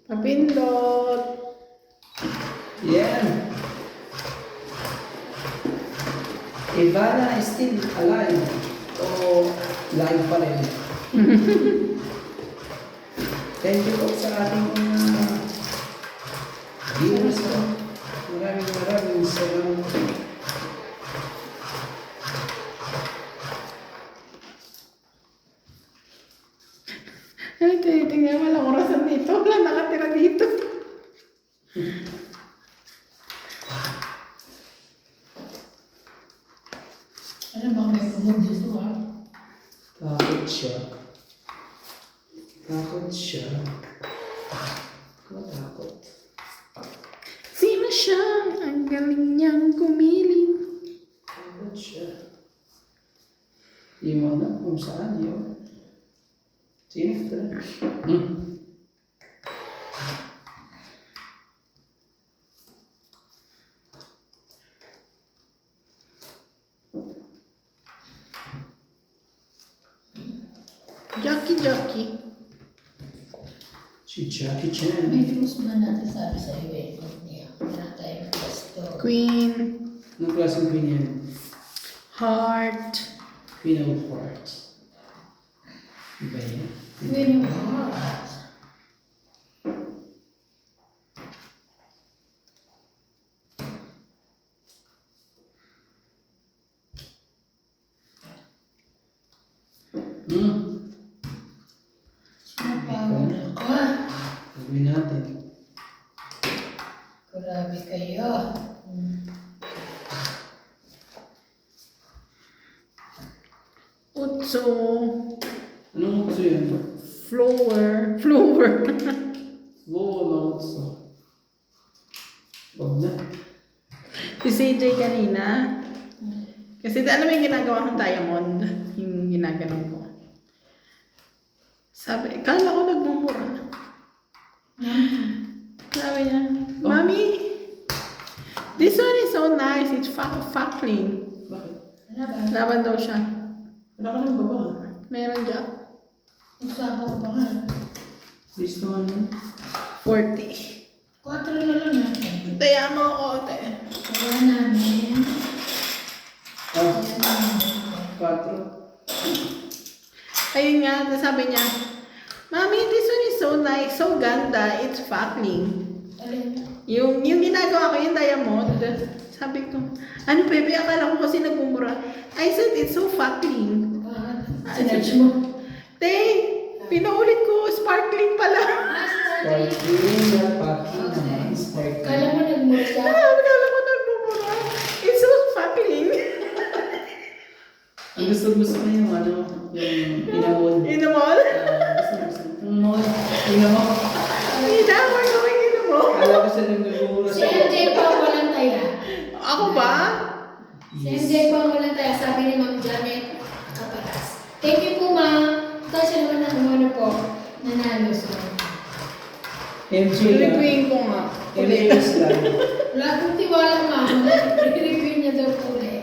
Papindot. Yeah. Ivana is still alive. O live pa rin. Thank you po sa ating mga viewers po. Maraming salamat. Ay, tinitingnan mo lang orasan dito. Wala nakatira dito. Ano ba may kumog dito ha? Takot siya. Takot siya. Takot. Sino siya? Ang galing niyang kumiling. Takot siya. Di mo na kung saan yun. Sino ito? Jackie. Si Jackie Chan. May news ba natin sabi sa iyo eh? Wala tayong gusto. Queen. Anong klaseng queen yan? Heart. Queen of Hearts. Iba yan? Queen of Hearts. Sinapagod ako. Gawin natin. Grabe kayo. Utso. Anong utso yun? Flower. Oo, mga utso. Huwag na. Si CJ kanina. Kasi alam mo yung ginagawa kong diamond? Yung ginaganon ko. Sabi, kala ko nagmumura. Sabi niya, Mommy, this one is so nice. It's clean. Bakit? Ano ba? Laban daw siya. Wala ka ng baba. Meron dyan. Usapan ko ba nga? This one. 40. 4 na lang natin. Taya mo ako, te. Kaya namin. Ah, Kaya namin. 4. Ayun nga, sabi niya, Mommy, this one is so nice, so ganda, it's fattening. Alin? Yung ginagawa ko, yung diamond, sabi ko, ano bebe, akala ko kasi nagmumura. I said, it's so fattening. Sinerge mo. Te, pinaulit ko, sparkling pala. Sparkling na pati naman. Sparkling. Kala mo nagmura ka? Akala ko nagmumura. It's so fattening. Ang gusto ko yung ano, yung inamon. In the mall? Gusto. Mall. Inamon. Nina, we're going in the mall. Kala ko siya nagmumura Si sa MJ pa ang walang taya. Ako ba? Si MJ pa ang walang taya. Sabi ni Ma'am Janet, kapatas. Thank you po, Ma'am. Kasi naman ako ano po, nanalo. So, MJ lang. Reviewin ko nga. MJ is lang. wala akong tiwala, Ma'am. Review niya daw po eh.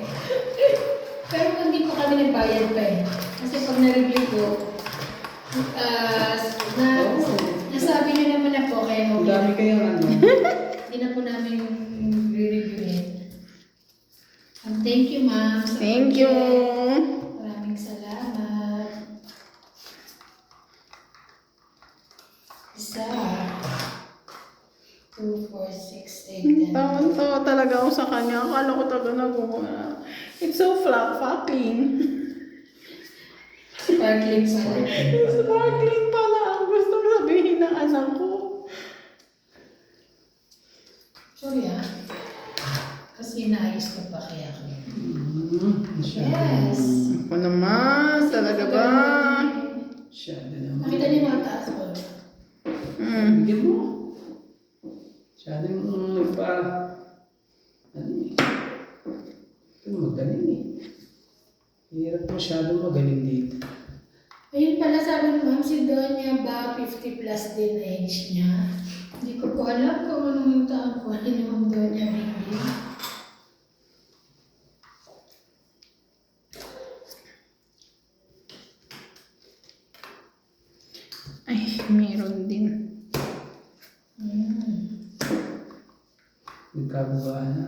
Pero hindi pa kami nagbayad pa eh. Kasi pag na-review ko, nasabi niyo naman na po kaya Ang dami kayong ano. hindi na po namin re-reviewin. Thank you, Ma'am. sa Thank you. pag-share. Maraming salamat. Isa, 2, 4, 6, 8, 10. Tawan-tawa talaga ako sa kanya. Akala ko talaga nagmumura. It's so fucking. Sparkling pala. Sparkling pala ang gusto sabihin ng anak ko. Sorry ah. Kasi naayos ko pa kaya ako. Masyado. Yes. Ako naman, talaga ba? Masyado naman. Nakita niyo mga taas ko. Bigyan mo. Masyado yung nagpa... Ano eh. Ito magaling eh. Hirap masyado magaling dito. Ayun pala sabi ni Ma'am, si Donya ba 50 plus din age niya? Hindi ko po alam kung anong taon ko. Ano ni Ma'am Donya baby? Ay, meron din. Nagkababaan na.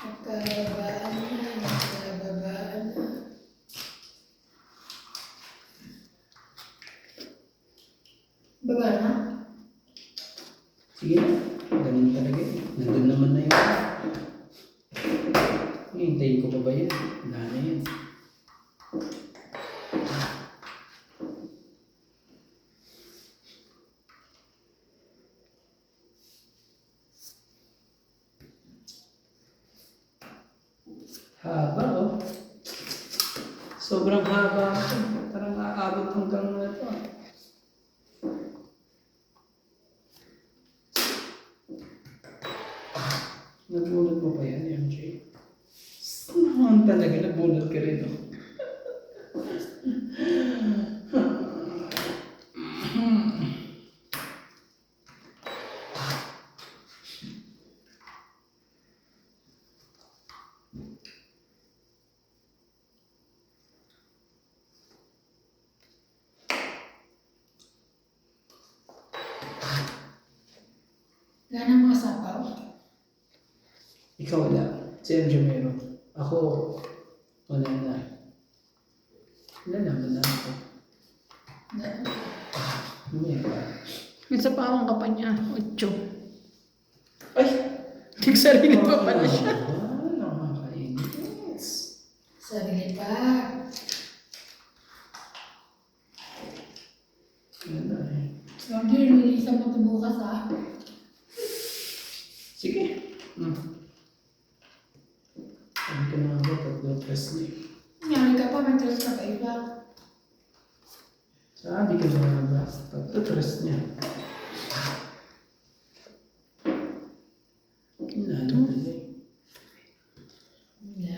Nagkababaan na, nagkababaan na. Baba na? Sige na. Ganun talaga eh. Nandun naman na yun. Hintayin ko pa ba yan? Wala na yan. Haba oh. Sobrang haba. Parang aabot hanggang na ito. Nabunod mo pa yan, MJ? Naman talaga, nabunod ka rin. Oh. Wala na mga sapaw? Ikaw wala. Si MJ meron. Ako, wala na. Wala naman na ako. Wala. Hindi pa. May sapawan ka pa niya. 8. Ay! Tigsarili pa pala siya. Nakakainis. Sarili pa. Wala eh. Huwag din, nilisa mo ito bukas ha. Sige. Sabi ko na nga ba, pag-press niya. Nangyari ka pa, may stress ka pa iba. Sabi ko na nga ba, pag-press niya. Inano na eh. Wala.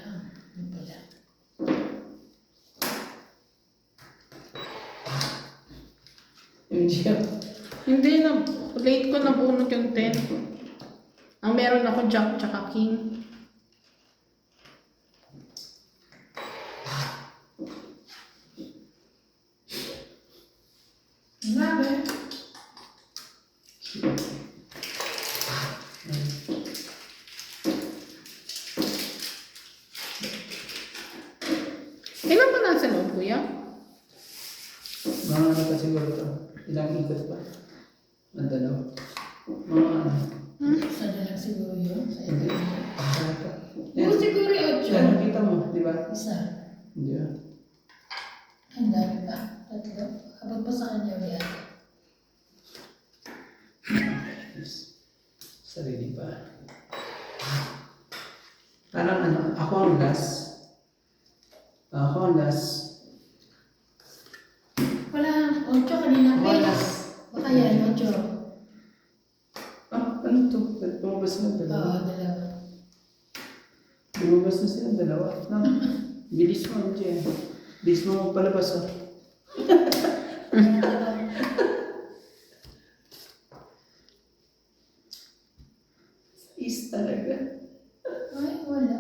Ano pala? MJ, Hindi na. Late ko nabunod yung 10. Ang meron ako jack tsaka king. Grabe. Ilan pa nasa loob, kuya? mga ano pa siguro ito. Ilang ikot pa? Ang dalawa. Mga ano. Isa na lang siguro yun. Sa Hindi. ito. Ata. Oo, siguro yung 8. Yan, nakita mo, di ba? Isa. Hindi ah. Ang dami pa. 3. Abot pa sa kanya yan. Yes. Sarili pa. Parang ano, ako ang last. Ako ang last. Wala. 8 kanina. Ako ang Wait. last. Baka yan, 8. Ah, ano to? Lumabas na Oo, dalawa. 2. Lumabas na sila dalawa. No. Bilis mo, MJ. Bilis mo magpalabas ah. Is talaga. Ay, wala.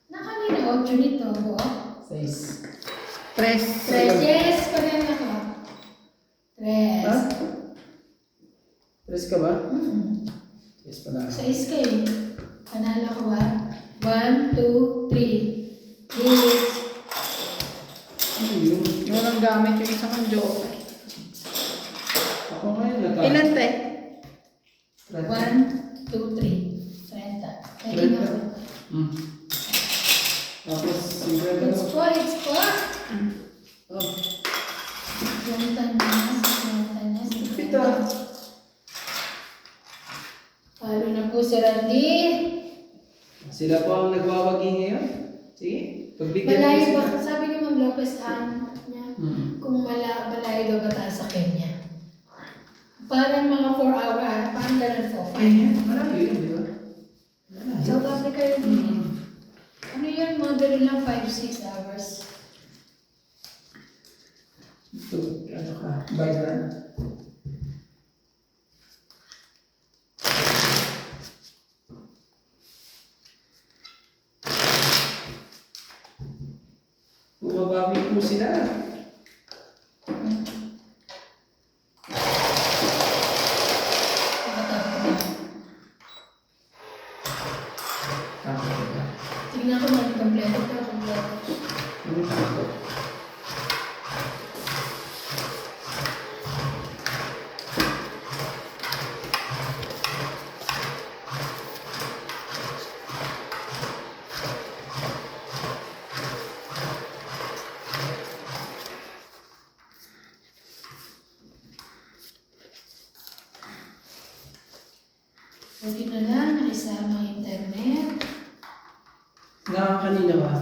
Nakanina 8 nito. Size. 3. 3. Yes, pala ako. 3. Ha? Tres ka ba? Yes pala. Sa kayo. Panalo ko ba? 1, 2, 3. Yes. Ano yun? Walang gamit yung isa kong joker. Ako ngayon nata. Ilan, te? 1, 2, 3. 30. Kaya Trenta. ako. Tapos, siyempre It's 4, it's 4. Oh, Montañas. pita. Palo na po si Randy. Sila po ang nagwawagi ngayon. Sige, pagbigyan Malayo mo ba? sila. Sabi ni Ma'am Lopez niya, kung malayo daw ba tayo sa Kenya. Parang mga 4 hour, parang ganun po. Ayan, marami yun, di ba? South Africa yun. Ano yun? Modern lang 5-6 hours. Ito, ano ka, vibrant. Bumabawi po sila. Pwede na lang, nakisama ang internet. Nakakanina ka?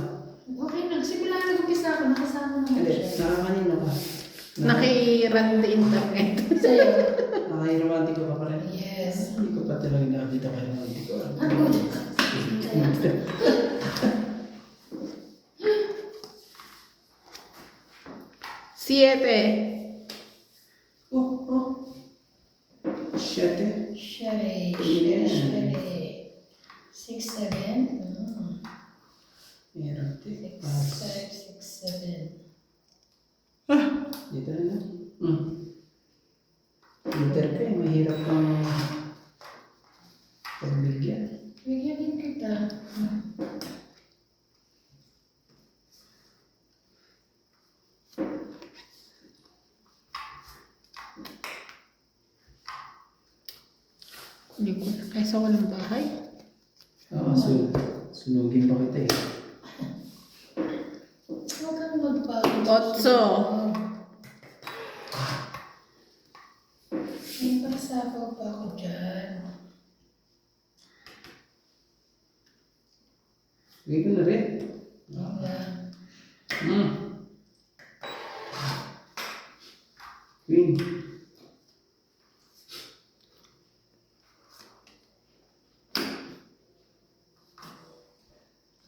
Okay, nagsimula na nag-umpisa ako, nakasama na Hindi, siya. nakakanina ka? Naki-run the internet. Sa'yo? Nakairomantiko ka pa rin? Yes. Hindi ko pa talaga nakakita kayo romantiko. Ang good. Kaya, Siete. Oh. Siyete. Shere, Yeah. shere. 6, 7. Meron din. 6, 5, 6, 7. Dito na lang. Inter ka eh, mahirap kang pagbigyan. Bigyan din kita. Kunin ko na. Kaysa walang bahay. Oo, sunugin pa kita eh. Huwag kang magbago. Otso. May pasapaw pa ako dyan. Bigay ko na rin. Wala. Queen.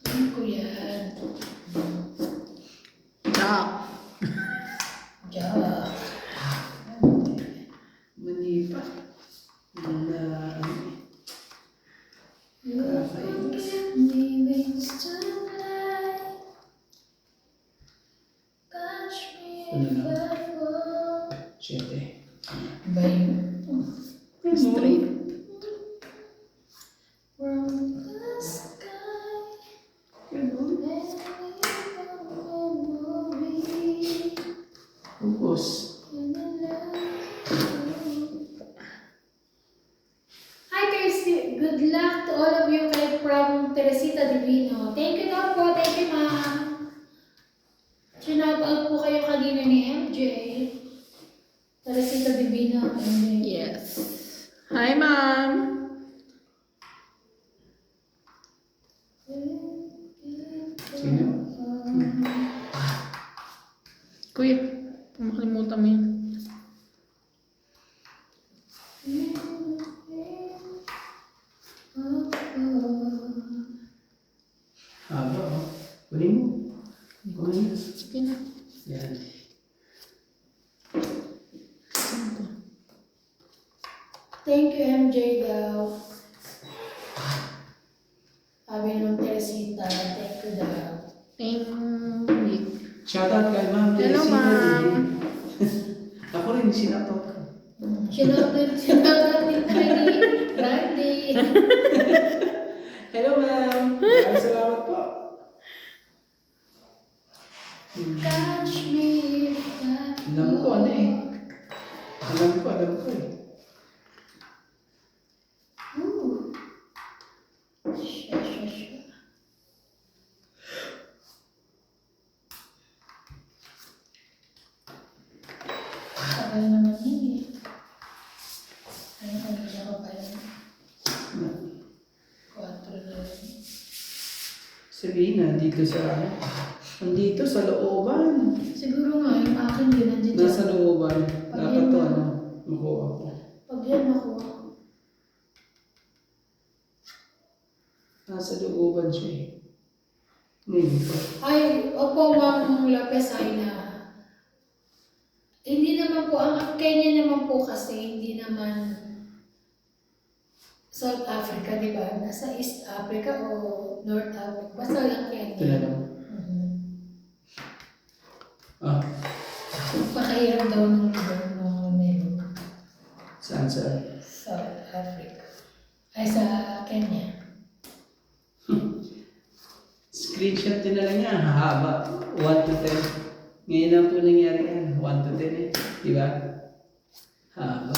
Ano ko yan? Jack. Diyan. Mani pa. Na, You forgive me wings to fly. Catch me Ano if na? I fall. siyete. Ba yun? Straight. From the sky, Ganun. let me memory. Ubus. Hi Kirsty, good luck to all of you kay from Teresita Divino. Thank you daw po, thank you ma'am. Shout out po kayo kanina ni MJ. Teresita Divino, MJ. Yes. Hi, ma'am. Sino? Kuya, makalimutan mo yun. Haba oh. Kunin mo. Kunin mo. Sige na. Yan. Saan ko? Thank you MJ daw. Sabi ng Teresita, thank you daw. Thank you. Shoutout kay Ma'am Hello, Teresita ma'am. Lili. Ako rin, sinapot ko. Shout out din kay Randy. Hello, ma'am. Maraming salamat po. Catch me if I Alam ko, ano eh. Alam ko eh. Ooh. Sure. Tagal naman yun eh. Ano kanina ko pa yun? 4 na rin. Sabihin na, dito sa ano. Andito sa looban. Siguro nga, yung akin din nandiyan. Nasa looban. Pag Dapat yan to, na- ano, makuha ko. Pag yan nakuha. Nasa looban siya eh. Ngayon pa. Ay, opo Ma'am Lopez ay na. Hindi naman po, ang Kenya naman po kasi, hindi naman South Africa, di ba? Nasa East Africa o North Africa. Basta lang Kenya. Tinanong. Mhm. Ah, Pakahirap daw ng lugar ng Melo. saan sa? South Africa. Ay, sa Kenya. Screenshot din na lang niya. Haba. 1 to 10. Ngayon lang po nangyari yan. 1 to 10 eh. Di ba? Haba.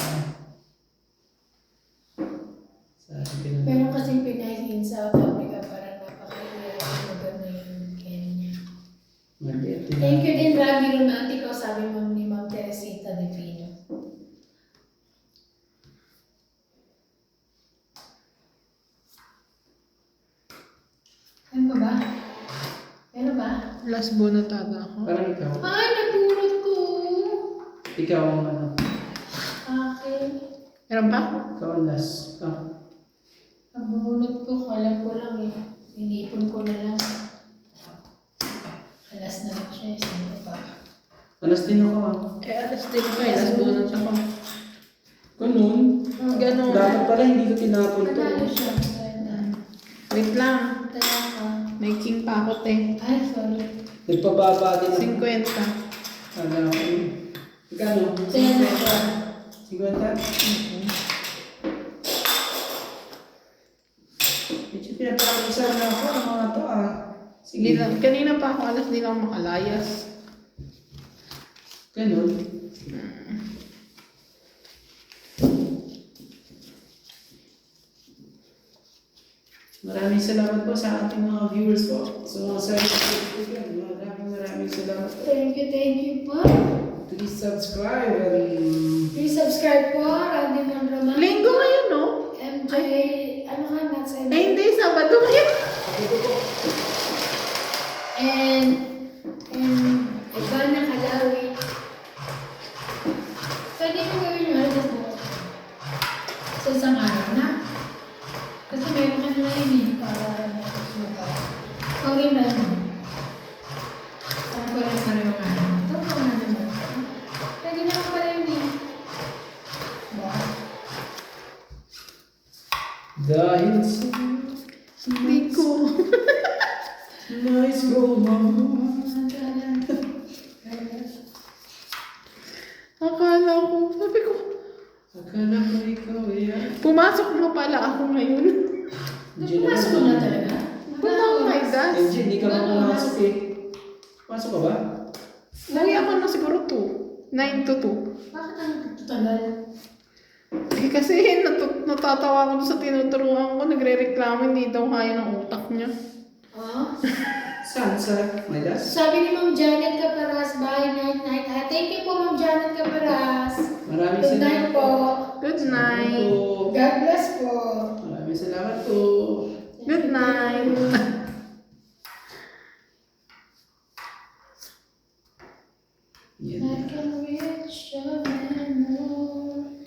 Sabi ko na. Pero kasi Pinay in South Africa, parang napakahirap ng lugar na yung Kenya. Maliit. Thank you din, Rabi Romantico, sabi mo ni Ma'am Teresita Divino. ba? Meron ba? Last bonus ata ako. Parang ikaw. Ay, napulot ko! Ikaw ang ano. Akin. Meron pa? Ikaw ang last. Nabunot ko, kala ko lang eh. Inipon ko na lang. Alas na lang siya, sino pa? Alas din ako Alas din ko eh. Last bonus ako. Ganun. Ganun. Dapat pala hindi ko tinapon to. Panalo siya. Kaya Wait lang. Kaya ka. May king pa ako, te. Ay, sorry. Nagpababa din ako. 50. Ano ako. Magkano? Kaya na siya. 50? Medyo pinapakakisan na ako ng mga to Hindi Sige. lang. Kanina pa ako alas din ako makalayas. Ganun. Maraming salamat po sa ating mga viewers po. So, sa maraming salamat po. Thank you po. Please subscribe and Please subscribe po, Randy Monroman. Linggo ngayon, no? MJ, ano ka, not sa Eh, hindi. Sabado ngayon. And Ivana Kalawi. Pwede ko gawin yung alas bukas. Sa isang araw na. Kasi meron ka na yun eh, para suka. Sorry na yun. Saan ko rin pa rin yung ano. Ito ko na naman. Pwede naman pala yun eh. Ba? dahil sa Hindi ko. nice romance. Akala ko. Sabi ko, Akala ko ikaw yan. pumasok na pala ako ngayon. Pumasok ko na talaga? Oh my gosh. MJ, hindi ka ba pumasok eh. Pumasok ka ba? Lagi ako na siguro 2. 9 to 2. Bakit ang tagal? Eh, kasi natatawa ako sa tinuturuan ko. Nagre-reklamo, hindi daw kaya ng utak niya. Ah? Saan? Sa my desk? Sabi ni Ma'am Janet Caparas, bye, night, night. Thank you po, Ma'am Janet Caparas. Maraming Good night salamat po. Good night. po. God bless po. Maraming salamat po. Good night. Yan. I can reach your memory.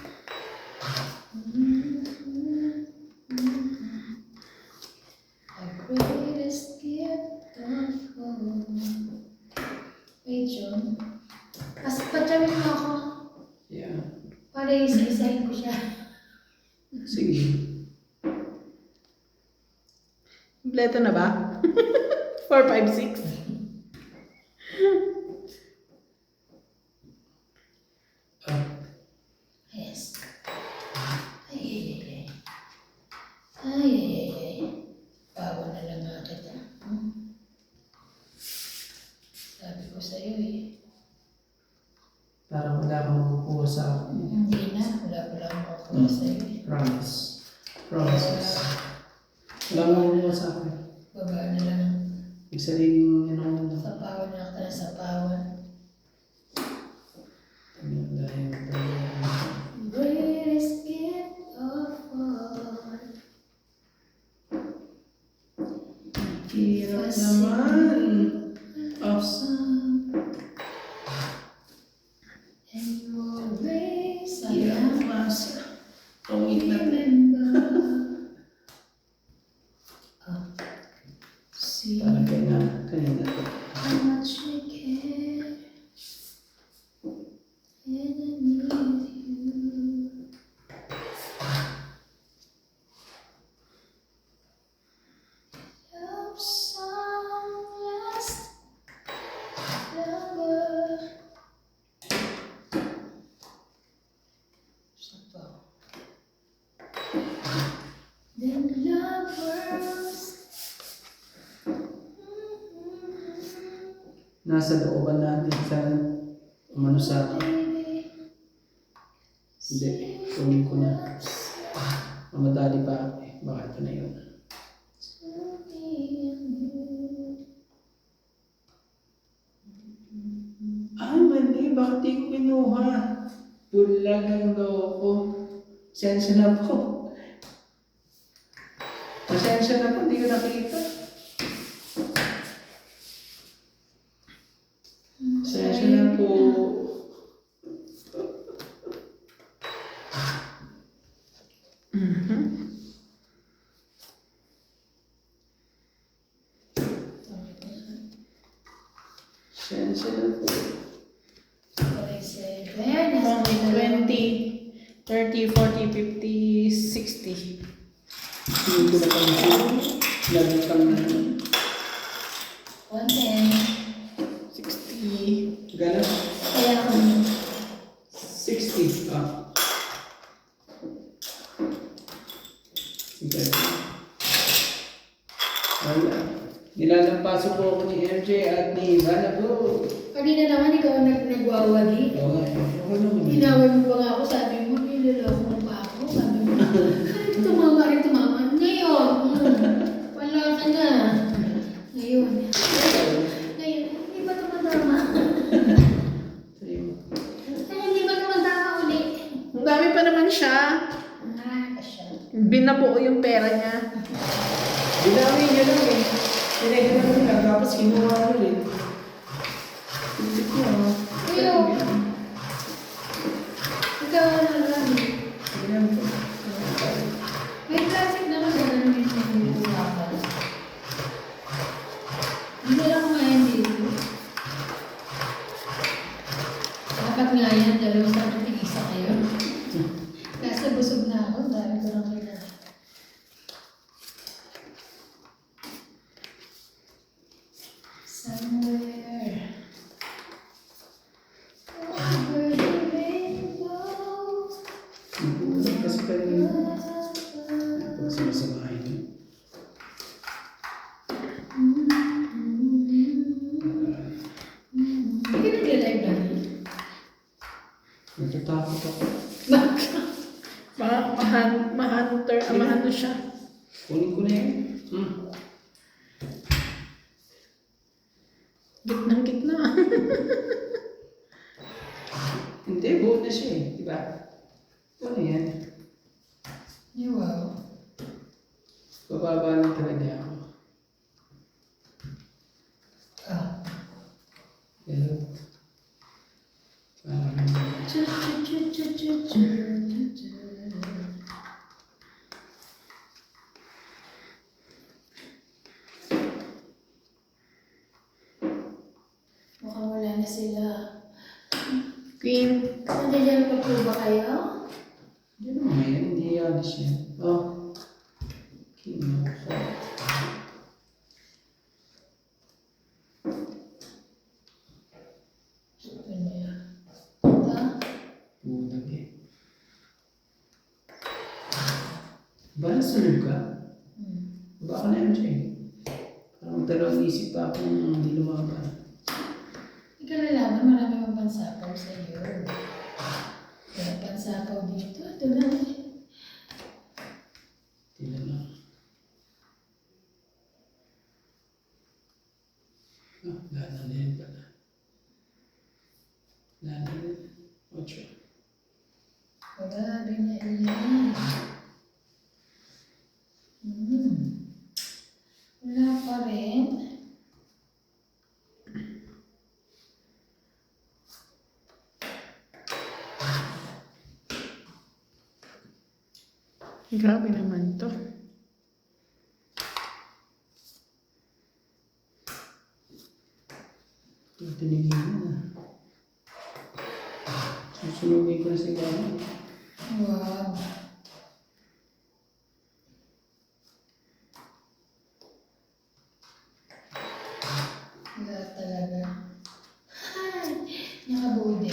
The greatest gift of all. Wait, John. Patyamin mo ako. Yeah. Para isa-isahin ko siya. Sige. Kompleto na ba? 4, 5, 6. Yes. Ay, ay, ay, ay. Ay, ay, ay, ay. Bawa na lang nga kita. Sabi ko sa'yo eh. Parang wala kang makukuha sa akin. Hindi na. Wala akong makukuha sa'yo eh. Promise. Promises. Wala kang makukuha sa akin. Baba na lang. Ibig sabihin, ano, Sapawan na kita ng sapawan. dahil Greatest gift of all. hirap naman. Awesome. And you always Hirap mas. Pangit na. remember. See Parang kanina. how much we care. And I need you. Love song last longer. Then lovers. Nasa looban natin sa umano sa akin. Baby, Hindi. Kunin ko na. Mamadali pa ako eh. Baka ito na yun. to me and you. Mali. Bakit di ko kinuha? Bulag ang loko. Pasensya na po. Pasensya na po. Hindi ko nakita. siya ng 47. Pang 20, 30, 40, 50, 60. Hindi ko na pansin. Nagutang na. 110. 60. Gano'n? Kaya ako 60. Ah. Sige. Wala. Nilalampaso po ako ni MJ at ni Ivana po. kanina naman ikaw ang nagwawagi. Oo nga. Ako naman. Tinawag mo pa nga ako, sabi mo, niloloko mo pa ako. Sabi mo, tumama rin tumama. Ngayon, wala ka na. Ngayon, hindi ba tumatama? Kaya hindi ba tumatama uli? Ang dami pa naman siya. Siya. Binabuo yung pera niya. Dinami niya lang eh. Pinagdala lang tapos kinuha mo ulit. Isip ko ah. Ayaw. Ikaw na lang. Ganyan po. May plastic naman na namin yung pinag-uulapan. Hindi lang kumain dito. Dapat nga yan, dalawang sa tig-isa kayo. Nasa busog na ako, dahil ko lang kailangan. Somewhere over the rainbow. Nagulat kasi kanina. Pag sumasamahin niyo. Hindi ka nag-live ba? Natatakot ako. Mahunter, mahano siya. Kunin ko na yun. Gitnang gitna. Hindi, buo na siya eh. Diba? Ano yan? Wow. Bababa lang talaga ako. Ah. Hello. Mukhang wala na sila. Queen. Nandiyan pa po ba kayo? Hindi naman ngayon, hindi alis yan. Oh. Kinuha. Ito niya. Ha? Bulag eh. Ba, nasunod ka? Baka na MJ. Parang dalawang isip pa akong hindi lumaban. Hindi ka nalaman, marami mong pansapaw sa iyo. Kaya pansapaw dito. Ito na. Tila lang. Ah, lana na yan pala. Lana na yan. 8. Grabe na iyan. Wala pa rin. Grabe naman to. Tinigil na. Susunugin ko na si Gano. Wow. Wala talaga. Ay, nakabuo din.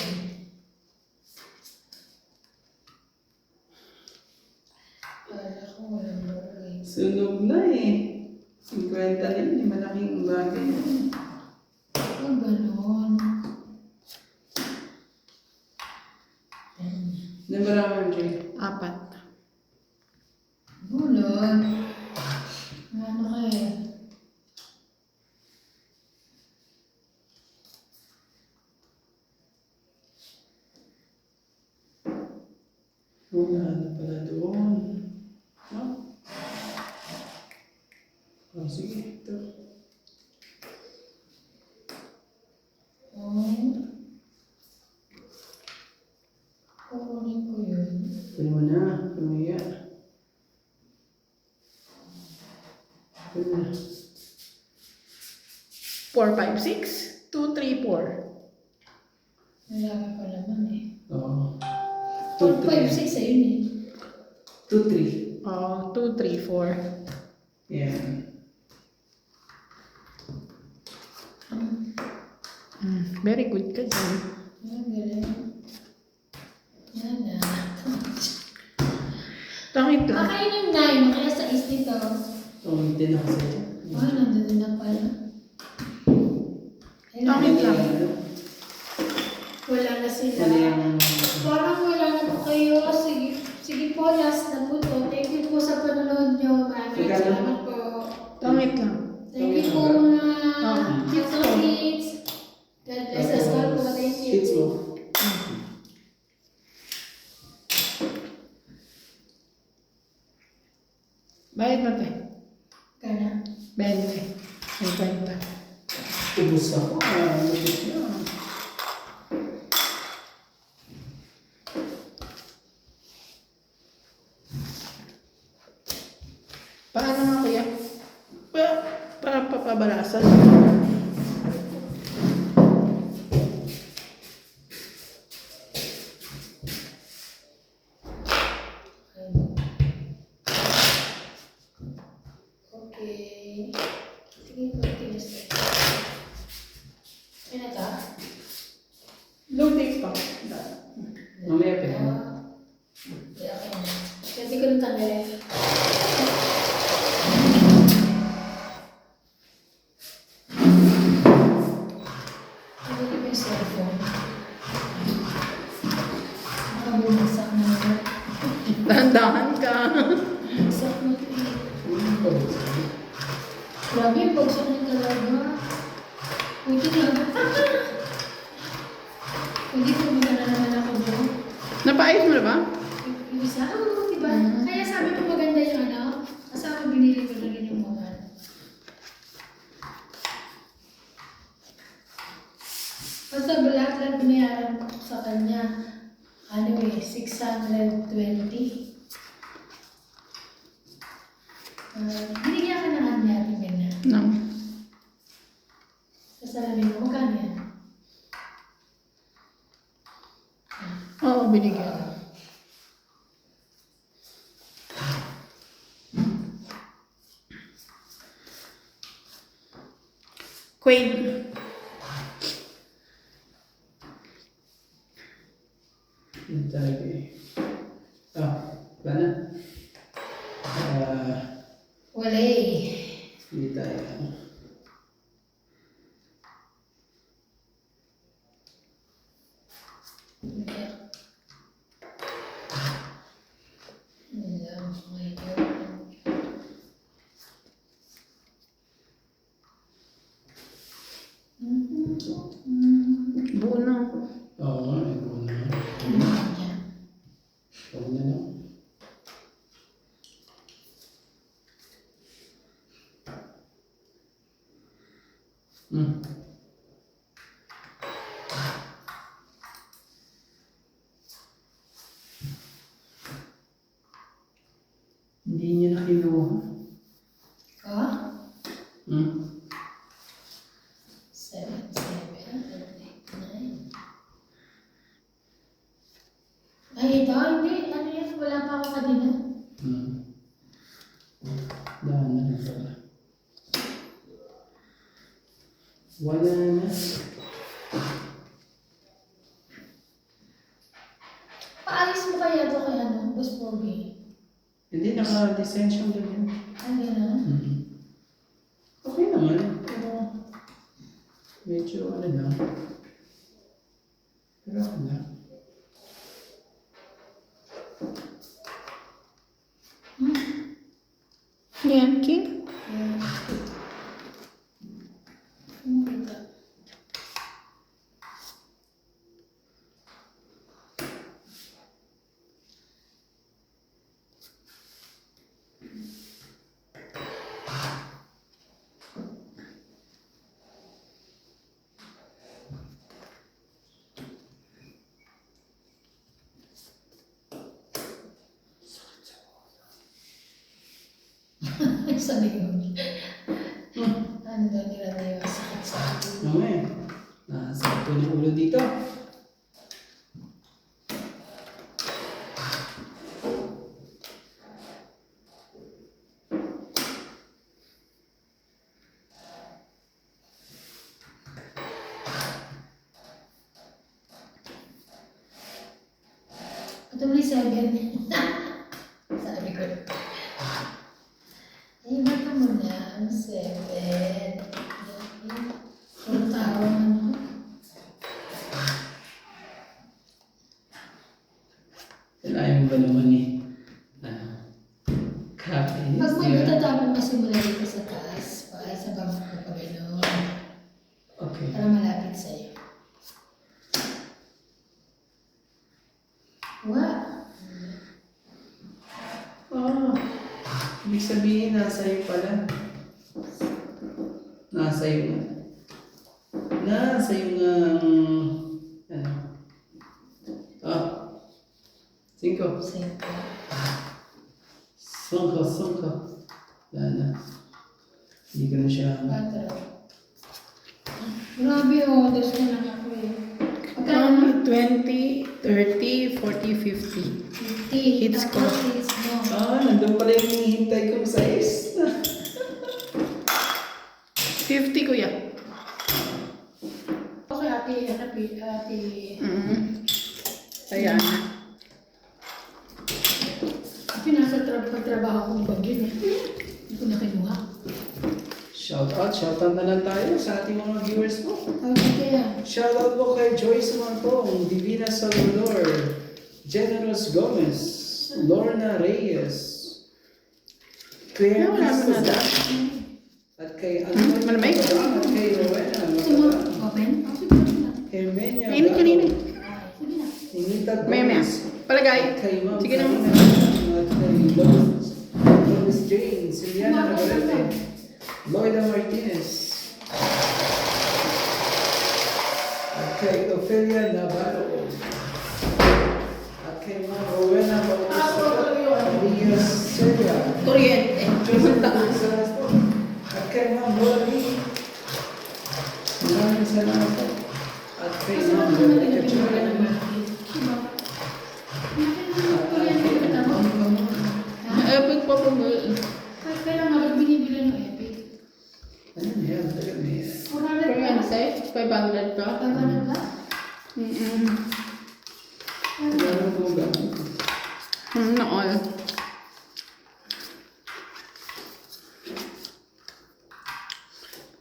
Kala ko walang buhay. Sunog na eh. 50 na yun. Malaking bagay na yun. Huwag ganon. Namarami MJ. 4. Bulot. Ano kaya? Wala na pala doon. No? Oh, sige. Ito. Oh. Kukunin ko yun. Kunin mo na. Pamaya. Kunin mo na. 4, 5, 6. 2, 3, 4. Malaki pa naman eh. Oo. 4, 5, 2, 6 ayun eh. 3. Oh, 2, 3, 4. Yan. Very good ka dyan. Ang galing. Yan na. Tangit lang. Kakain yung 9, kaya sa is dito. Hindi na kasi. Nandun na pala. Ayun, Tangit lang. wala na sila. Ano yung... Parang wala na po kayo. Sige, sige po, last na po to. Thank you po sa panonood nyo. Maraming salamat po. Tangit lang. Thank you po mga Kids mga po. kids. God bless us all po. Thank you. Kids mo. Bayad mo, te. Kana. 20. 50. Ubus ako. Ubus na. Paano nga kuya? Para papabalasan. Okay. Sige, continuous. Yan na ka? Loading pa. Mamaya pa yan. Yeah, okay na. Pwede ko nang tanggalin. Ano yung cellphone? Nakabumagsak na naman. Dahan-dahan ka. Bumagsak na ito eh. Grabe, bagsak na talaga. Pwede lang. Pwede ko magana naman ako doon. Napaayos mo na ba? Yung isa, oo, diba? Kaya sabi ko maganda yung ano, kasama binili ko na rin yung mga. Basta lahat binayaran ko sa kanya. Ano eh, 620. Binigyan ka ng ano natin ganyan. No. Kasalamin mo, magkano yan? Oo, binigyan. Queen. Yun talaga eh. Paano? Wala eh. Hindi tayo. Buo na. Oo nga, ikaw na. Ikaw na lang. Hindi niya na kinuha. Ah? Hmm? 7, 7, 8, 9. Ay, ito, hindi. Ano yan? Wala pa ako kanina. Daan na rin pala. Wala na. Paalis mo kaya ito kay ano? Boss Pogi. Hindi, naka-design siya ulit yun. Ano yan? Okay naman. Pero, medyo ano lang. Pero ako na. Yan, King. Yan. Ano kita? Sabi ko. Ano daw nila na yung sakit sa akin? Mamaya. Nasakit po ng ulo dito. Ito may 7. Sabi ko. Eh, baka mo na ang 7. Ang tao ano? Kailangan mo ba naman copy? Pag may tatapon kasi mula dito sa taas, pa ay sa bangko ko pa gano'n. Okay. Para malapit sa'yo. Wow! Oh, ibig sabihin, nasa iyo pala. Nasa iyo nga. Nasa iyo nga ano? Ah, 5. Sa'yo. Songko. Wala na. Hindi ko na siya. 4. Grabe oh, dos na lang ako eh. Pagkano? 20, 30, 40, 50. 50. Hits ko. Tapos hits mo. Nandun pala yung hinihintay kong size. 50 kuya. Okay, ate. Ayan. Pinasa pagtrabaho ko ng bagyo niya. Hindi ko na kinuha. Shoutout na lang tayo sa ating mga viewers po. Okay, kaya. Shoutout po kay Joyce Mantong, Divina Salvador, Generous Gomez, Lorna Reyes, Claire Wala mo na Castro, at kay Malamig? At kay Rowena Gusto mo open? Oh, sige na. Hermenia Mainit kanina. Sige na. Ninita Maya. Gomez, Palagay. kay Ma'am Sige na. Karina, at kay Lois Jane, Siliana Navarrete, Loida Martinez, at kay Ophelia Navarro, at kay Ma'am Rowena Bautista, Maria Celia, Kuryente. Joseph Gonzalez po, at kay Ma'am Lori. Maraming salamat po. At kay Kasi Ma'am ako naman Rebecca pinagpinagawa Chua. ng market. Diba? Kuryente ka tama. Ha? Epic pa po mo. Kaya nga ba't binibili ng Epic? Ano na yan? Tagal na yan. 400 Kuryente. plus? 500 ka. 500 plus? Wala na po gamit. Noon.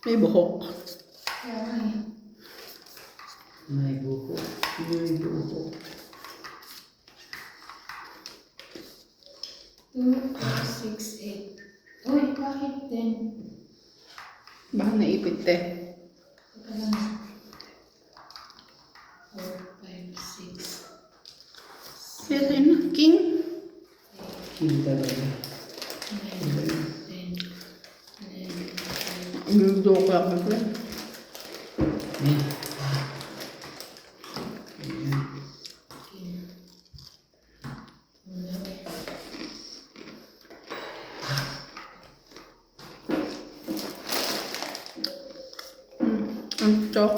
May buhok. Kaya nga eh. May buko. May buko. 2, 4, 6, 8. Uy, bakit 10? Baka naipit eh. Teka lang. 4, 5, 6, Pero yun na. King. King talaga. 9, 10, 11, 12. Ang buhok lang ako. Ayan. Ayan. Ang chok.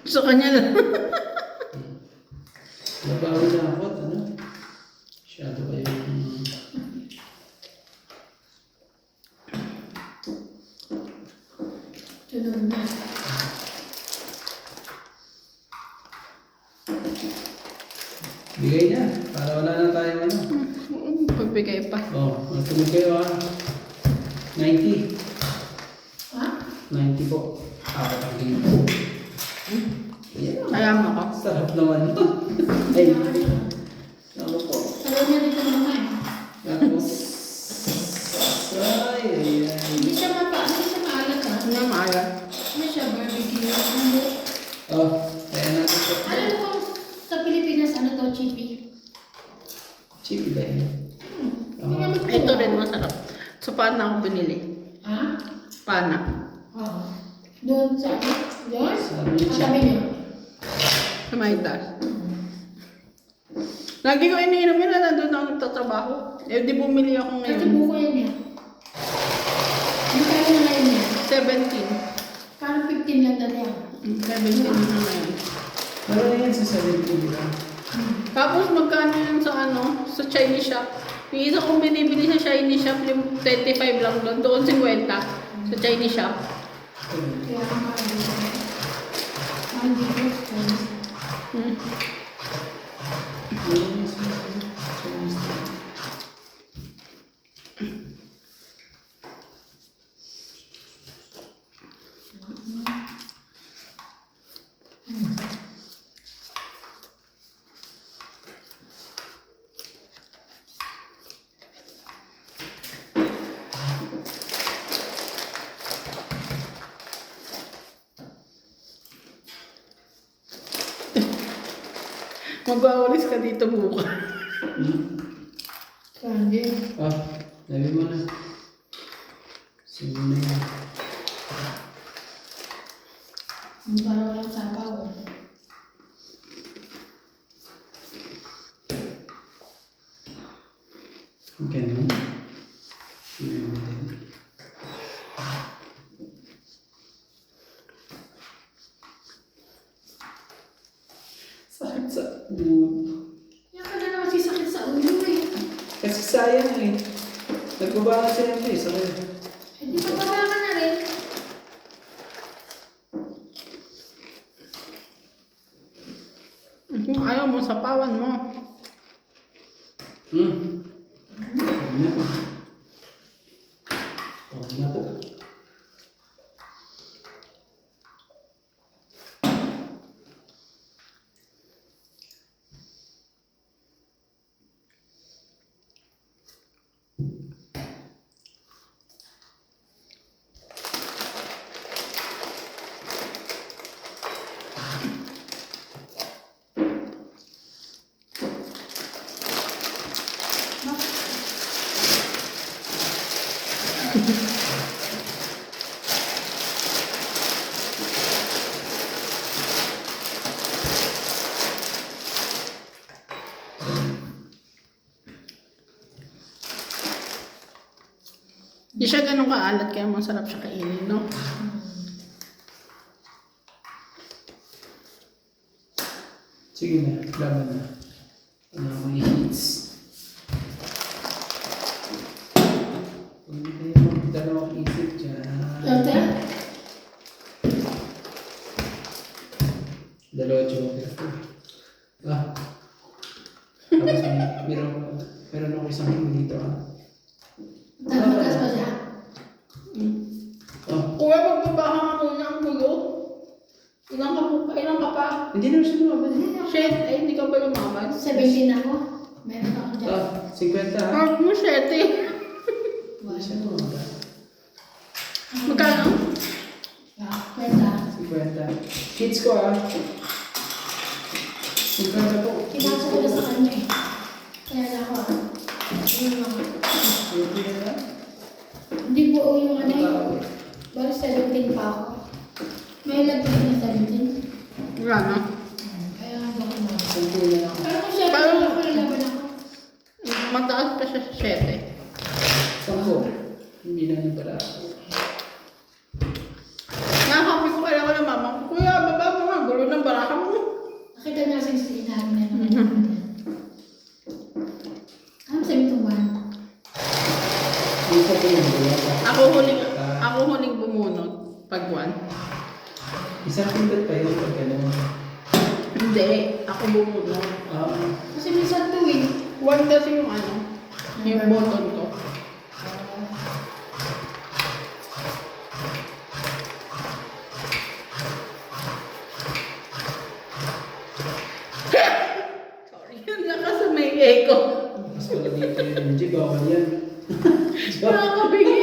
Sa kanya lang. Nabawi na ako at ano? Masyado kayong... Tunog na. Bigay na. Para wala na tayong ano. Pagbigay pa. Matulog kayo 90. Ha? 90 po. Apat ang tingin. Ayan. Alam mo ko. Sarap naman. Ay, ako po. Alam niya dito naman eh. Tapos, ayan. Hindi siya maalat ha? Ano na maalat? Ano siya, barbecue? Ano? Kaya natin po. Alam mo sa Pilipinas, ano to, chippy? Chippy ba yun? Ito rin masarap. Sa pana ako binili. Ha? Pana. Oo. Doon sa, doon? Sabi niya. Sabi niyo. Sa Maidas. Lagi ko iniinom yun na nandun ako nagtatrabaho. Eh di bumili ako Kasi ngayon. buko yan eh. Ano tayo na ngayon niya? 17. Parang 15 lang dali ah. 17 na ngayon. Ano na yan sa 70, di ba? Tapos magkano yun sa ano, sa Chinese shop? Yung isa kong binibili sa Chinese shop, yung 25 lang doon, doon 50 sa Chinese shop. Kaya ang mga dito. Ang dito. Hmm. Magwawalis ka dito bukas. Candy. Ah, sabi mo na. Sige na yan. Parang walang sabaw. Ganun. Sige mo din. Sakit sa ulo. Yan ka na naman sisakit sa ulo eh. Kasi sayang eh. Nagbaba ka siya eh. Sakit. Hindi pa ka na rin. Ayaw mo, sapawan mo. Huwag na po. Huwag na po. Di siya ganun kaalat kaya masarap siya kainin, no? Sige na. Laban na. Ano may hits. Huwag na kayo magdalawang isip dyan. Dati? Dalawa joker ko. Ah. Tapos meron ako isang hing dito ah. Tatakas pa siya. Oh. Kuya, magbabahan ako ng gulo. Ilang ka pa? Hindi naman siya lumabas. Shit, ay hindi ka ba lumaban? 17 ako. Meron ako dyan. Ah, 50 ah. Mark mo, 7. Hindi siya lumabas. Magkano? Ah, kwenta. 50. Hits ko ah. 50 po. Pinasa ko na sa kanya eh. Kaya na ako ah. Yun lang. Hindi na. Hindi buo yung ano eh. Bali 17 pa ako. May lagay na 17. Gano? Kaya nga ako na. Sampu na lang. Pero kung siya, Parang- ako nilaban ako. Mataas pa siya sa 7. Sampu. Hindi na yung pala. Nakakapi ko kaya ko ng mama ko, Kuya, baba mo nga, gulo ng baraka mo. Nakita niya sa inahin na naman. Ano sabi itong one? Yung sa tingin ko yan. Ako huling bumunot pag 1. Isang pindot pa yun pag gano'n. Hindi, ako bumunot. Ah. Kasi minsan to eh. 1 kasi yung ano, yung button ko. Sorry, yun lang kasi may echo. Mas wala dito yung G, bawal yan. Nakakabigay.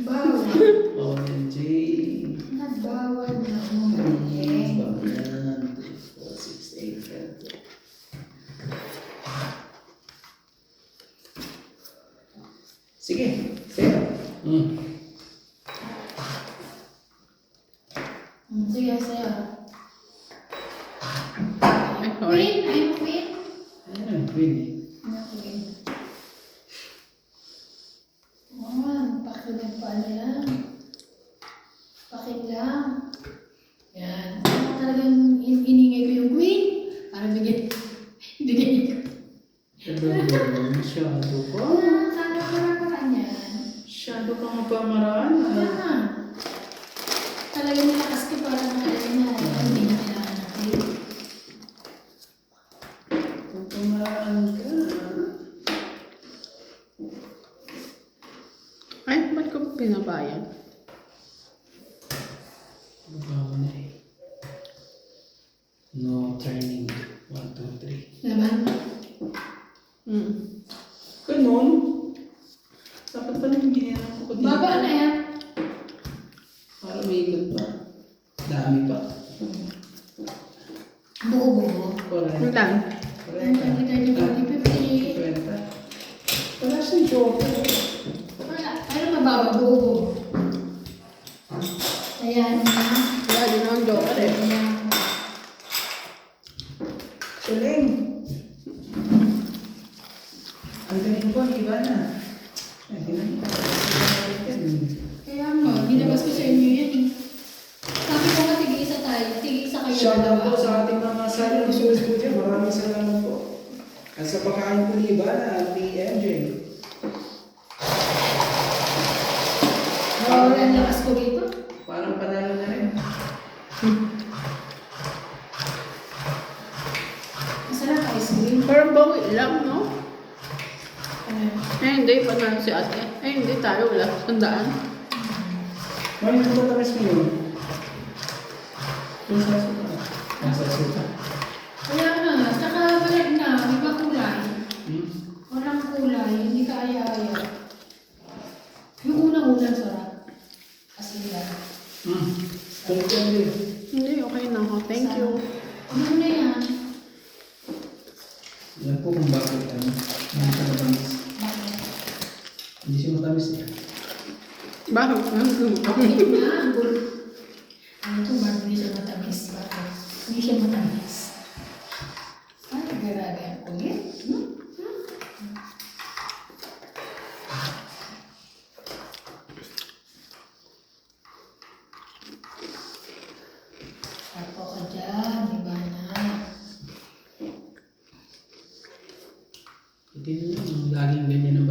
Bawal. Bawal yan, G. Nagbawal na ako. Bawal yan. 4, 6, 8, 10. Sige, fair. Sige, sa'yo. Ay, sorry. Queen? Ayaw mo queen? Ayan, queen eh. Ayaw queen. 1, Masyado pa. Sana para yan. Masyado ka mapamaraan. Tama. Talagang nilakas ka para makalala na hindi na kailangan natin. Mapamaraan ka. Ay, ba't ko pinabayad? Babawa na eh. No turning. 1, 2, 3. Laban. Ganun. Dapat pa nang ginirang ko dito. Baba na yan. Para may ikot pa. Dami pa. Buo-buo. Ang lang. 20, 30, 40, 50. 40. Wala siyang joker. Wala. Pero mababa, buo-buo. Ayan na. Wala din ang joker eh. Ayan. Galing. Ang galing po, iba na. Ay, galing po. Kaya nga, ginabas ko sa inyo yan eh. Sabi ko nga, tig-isa tayo. Tig-isa kayo. Shout out po sa ating mga silent listeners po dyan. Maraming salamat po. At sa pagkain po ni Ivana at ni MJ. Wala ang lakas ko rito. Parang panalo na rin. Masarap ice cream. Parang bawi lang, no? Ano? Eh, hindi. Panalo si ate. Eh, hindi tayo. Wala. Tandaan. Mami, ito matamis mo yun. Yung sa suka. Nasa suka. Kaya nga, tsaka balik na, iba kulay. Walang kulay, hindi ka aya-aya. Yung unang-unang sarap. Kasi yan. Balik yan din. Hindi, okay na ako. Thank you. Ano na yan? Yan po kung bakit ano. Hindi siya matamis. Bakit? Hindi siya matamis niya. Bakit? Bakit na? Ano ito, bago hindi siya matamis. Bakit? Hindi siya matamis. Ay, garagan ulit. Apo ka dyan, iba na. Hindi na lang. Laging ganyan ang